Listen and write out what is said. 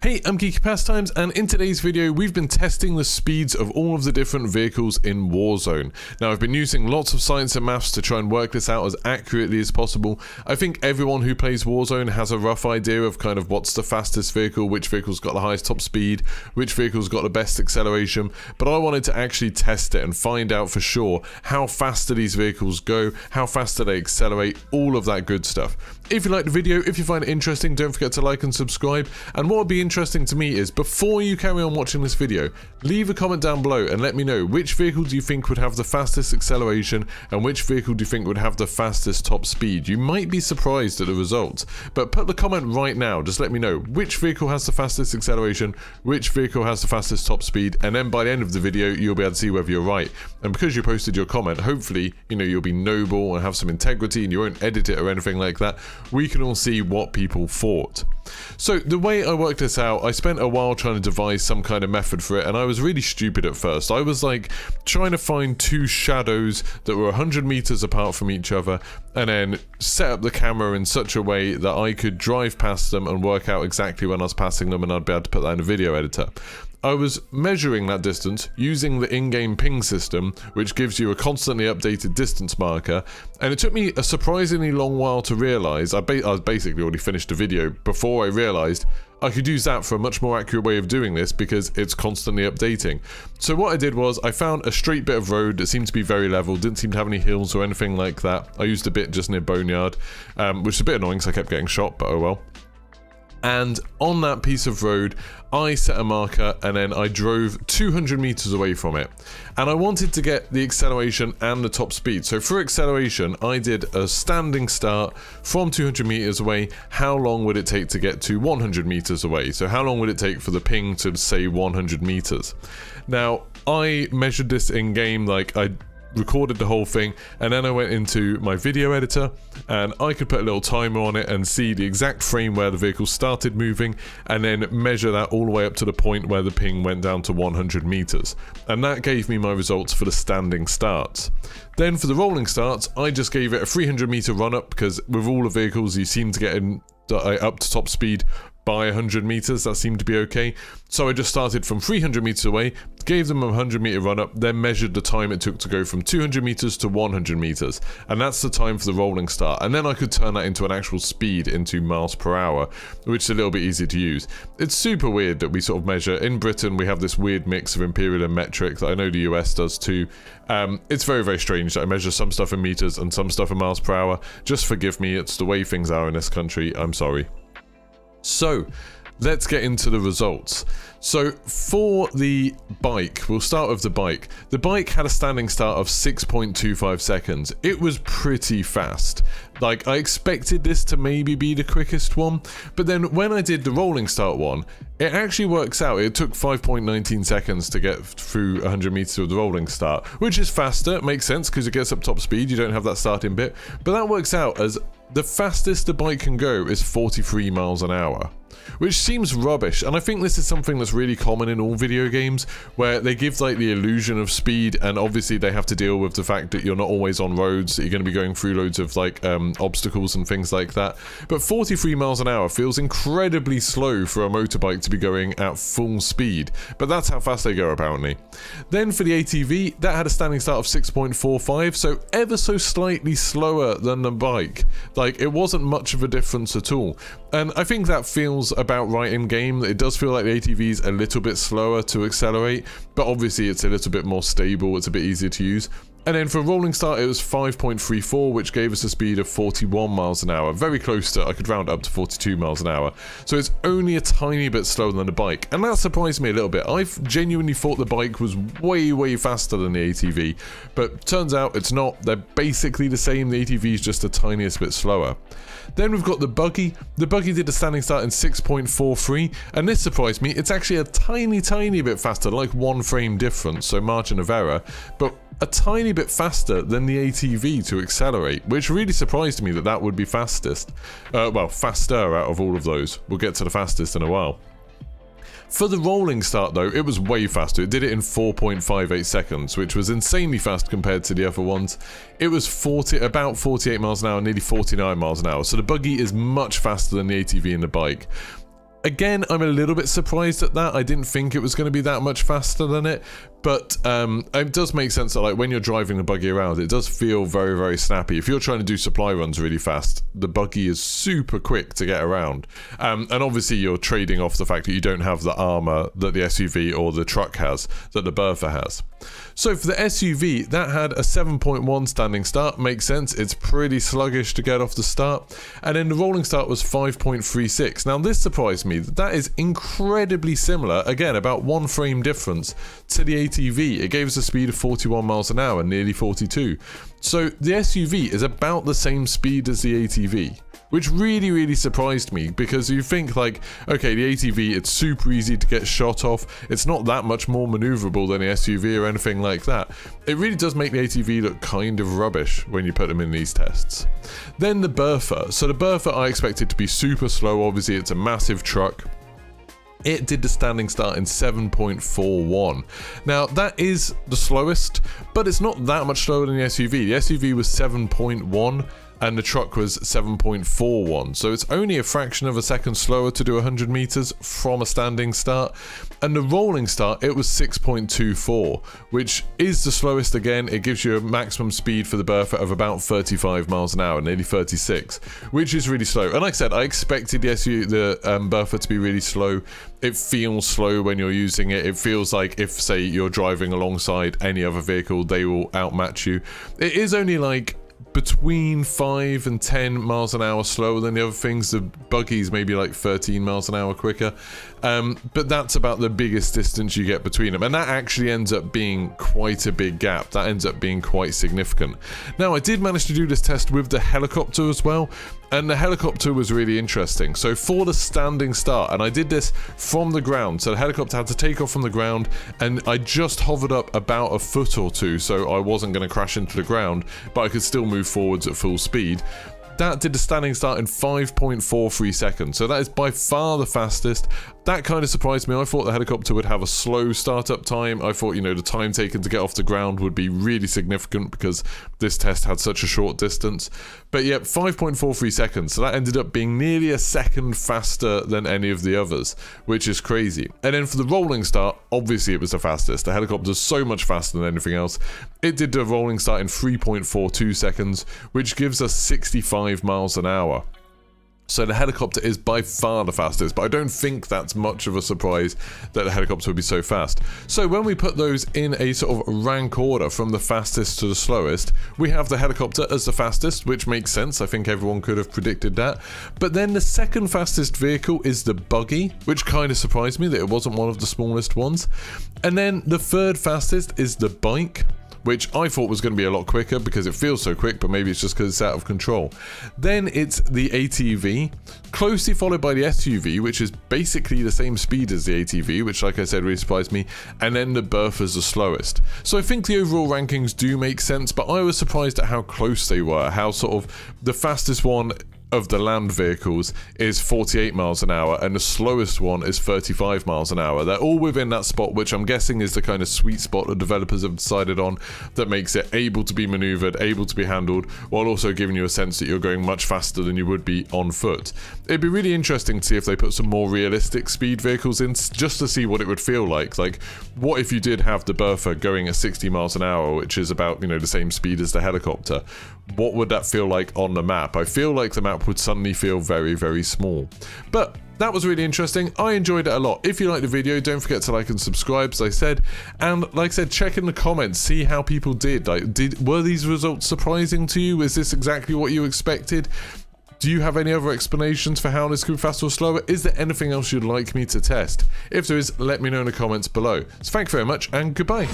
Hey, I'm Geeky Pastimes, and in today's video we've been testing the speeds of all of the different vehicles in Warzone. Now I've been using lots of science and maths to try and work this out as accurately as possible. I think everyone who plays Warzone has a rough idea of kind of what's the fastest vehicle, which vehicle's got the highest top speed, which vehicle's got the best acceleration, but I wanted to actually test it and find out for sure how fast do these vehicles go, how fast do they accelerate, all of that good stuff. If you like the video, if you find it interesting, don't forget to like and subscribe, and what would be interesting to me is, before you carry on watching this video, leave a comment down below and let me know which vehicle do you think would have the fastest acceleration and which vehicle do you think would have the fastest top speed. You might be surprised at the results, but put the comment right now, just let me know which vehicle has the fastest acceleration, which vehicle has the fastest top speed, and then by the end of the video you'll be able to see whether you're right. And because you posted your comment, hopefully, you'll be noble and have some integrity and you won't edit it or anything like that. We can all see what people thought. So the way I worked this out, I spent a while trying to devise some kind of method for it, and I was really stupid at first. I was like trying to find two shadows that were 100 meters apart from each other and then set up the camera in such a way that I could drive past them and work out exactly when I was passing them, and I'd be able to put that in a video editor. I was measuring that distance using the in-game ping system, which gives you a constantly updated distance marker, and it took me a surprisingly long while to realise, I basically already finished the video before I realised I could use that for a much more accurate way of doing this because it's constantly updating. So what I did was I found a straight bit of road that seemed to be very level, didn't seem to have any hills or anything like that. I used a bit just near Boneyard, which is a bit annoying because I kept getting shot, but oh well. And on that piece of road, I set a marker and then I drove 200 meters away from it. And I wanted to get the acceleration and the top speed. So for acceleration, I did a standing start from 200 meters away. How long would it take to get to 100 meters away? So how long would it take for the ping to say 100 meters? Now, I measured this in game, like I recorded the whole thing, and then I went into my video editor and I could put a little timer on it and see the exact frame where the vehicle started moving and then measure that all the way up to the point where the ping went down to 100 meters, and that gave me my results for the standing starts. Then for the rolling starts, I just gave it a 300 meter run up because with all the vehicles you seem to get up to top speed by 100 meters, that seemed to be okay. So I just started from 300 meters away, gave them a 100 meter run up, then measured the time it took to go from 200 meters to 100 meters. And that's the time for the rolling start. And then I could turn that into an actual speed into miles per hour, which is a little bit easier to use. It's super weird that we sort of measure. In Britain, we have this weird mix of imperial and metric that I know the US does too. It's very, very strange that I measure some stuff in meters and some stuff in miles per hour. Just forgive me, it's the way things are in this country. I'm sorry. So, let's get into the results. So, for the bike, we'll start with the bike. The bike had a standing start of 6.25 seconds. It was pretty fast. Like, I expected this to maybe be the quickest one, but then when I did the rolling start one, it actually works out. It took 5.19 seconds to get through 100 meters of the rolling start, which is faster. It makes sense because it gets up top speed. You don't have that starting bit, but that works out as the fastest the bike can go is 43 miles an hour, which seems rubbish. And I think this is something that's really common in all video games, where they give like the illusion of speed, and obviously they have to deal with the fact that you're not always on roads, that you're going to be going through loads of like obstacles and things like that. But 43 miles an hour feels incredibly slow for a motorbike to be going at full speed, but that's how fast they go apparently. Then for the ATV, that had a standing start of 6.45, so ever so slightly slower than the bike. Like, it wasn't much of a difference at all. And I think that feels about right in game. It does feel like the ATV is a little bit slower to accelerate, but obviously it's a little bit more stable, it's a bit easier to use. And then for rolling start, it was 5.34, which gave us a speed of 41 miles an hour. Very close to, I could round up to 42 miles an hour. So it's only a tiny bit slower than the bike. And that surprised me a little bit. I genuinely thought the bike was way, way faster than the ATV. But turns out it's not. They're basically the same. The ATV is just the tiniest bit slower. Then we've got the buggy. The buggy did a standing start in 6.43. And this surprised me. It's actually a tiny, tiny bit faster, like 1 frame difference. So margin of error. But a tiny bit faster than the ATV to accelerate, which really surprised me that that would be fastest. Well, faster out of all of those. We'll get to the fastest in a while. For the rolling start though, it was way faster. It did it in 4.58 seconds, which was insanely fast compared to the other ones. It was about 48 miles an hour, nearly 49 miles an hour. So the buggy is much faster than the ATV and the bike. Again, I'm a little bit surprised at that. I didn't think it was going to be that much faster than it, but it does make sense that like when you're driving the buggy around, it does feel very, very snappy. If you're trying to do supply runs really fast, the buggy is super quick to get around. And obviously you're trading off the fact that you don't have the armor that the SUV or the truck has, that the Bertha has. So for the SUV, that had a 7.1 standing start. Makes sense. It's pretty sluggish to get off the start. And then the rolling start was 5.36. Now this surprised me. That is incredibly similar, again, about 1 frame difference to the ATV. It gave us a speed of 41 miles an hour, nearly 42. So the SUV is about the same speed as the ATV, which really, really surprised me, because you think like, okay, the ATV, it's super easy to get shot off. It's not that much more maneuverable than the SUV or anything like that. It really does make the ATV look kind of rubbish when you put them in these tests. Then the Bertha. So the Bertha I expected to be super slow. Obviously, it's a massive truck. It did the standing start in 7.41. Now, that is the slowest, but it's not that much slower than the SUV. The SUV was 7.1. and the truck was 7.41, so it's only a fraction of a second slower to do 100 meters from a standing start. And the rolling start, it was 6.24, which is the slowest. Again, it gives you a maximum speed for the Bertha of about 35 miles an hour, nearly 36, which is really slow. And like I said, I expected the Bertha to be really slow. It feels slow when you're using it. It feels like if, say, you're driving alongside any other vehicle, they will outmatch you. It is only like between 5 and 10 miles an hour slower than the other things. The buggies maybe like 13 miles an hour quicker, but that's about the biggest distance you get between them, and that actually ends up being quite a big gap. That ends up being quite significant. Now, I did manage to do this test with the helicopter as well, and the helicopter was really interesting. So for the standing start, and I did this from the ground, so the helicopter had to take off from the ground, and I just hovered up about a foot or two, so I wasn't going to crash into the ground, but I could still move forwards at full speed. That did the standing start in 5.43 seconds, so that is by far the fastest. That kind of surprised me. I thought the helicopter would have a slow startup time. I thought, you know, the time taken to get off the ground would be really significant because this test had such a short distance. But yeah, 5.43 seconds, so that ended up being nearly a second faster than any of the others, which is crazy. And then for the rolling start, obviously it was the fastest. The helicopter's so much faster than anything else. It did the rolling start in 3.42 seconds, which gives us 65 miles an hour. So the helicopter is by far the fastest, but I don't think that's much of a surprise that the helicopter would be so fast. So when we put those in a sort of rank order from the fastest to the slowest, we have the helicopter as the fastest, which makes sense. I think everyone could have predicted that. But then the second fastest vehicle is the buggy, which kind of surprised me that it wasn't one of the smallest ones. And then the third fastest is the bike, which I thought was going to be a lot quicker because it feels so quick, but maybe it's just because it's out of control. Then it's the ATV, closely followed by the SUV, which is basically the same speed as the ATV, which, like I said, really surprised me. And then the Bertha's the slowest. So I think the overall rankings do make sense, but I was surprised at how close they were, how sort of the fastest one of the land vehicles is 48 miles an hour and the slowest one is 35 miles an hour. They're all within that spot, which I'm guessing is the kind of sweet spot that developers have decided on that makes it able to be maneuvered, able to be handled, while also giving you a sense that you're going much faster than you would be on foot. It'd be really interesting to see if they put some more realistic speed vehicles in, just to see what it would feel like. Like, what if you did have the Bertha going at 60 miles an hour, which is about, you know, the same speed as the helicopter? What would that feel like on the map? I feel like the map would suddenly feel very, very small. But that was really interesting. I enjoyed it a lot. If you liked the video, don't forget to like and subscribe, as I said. And like I said, check in the comments, see how people did. Like, were these results surprising to you? Is this exactly what you expected? Do you have any other explanations for how this could be faster or slower? Is there anything else you'd like me to test? If there is, let me know in the comments below. So thank you very much, and goodbye.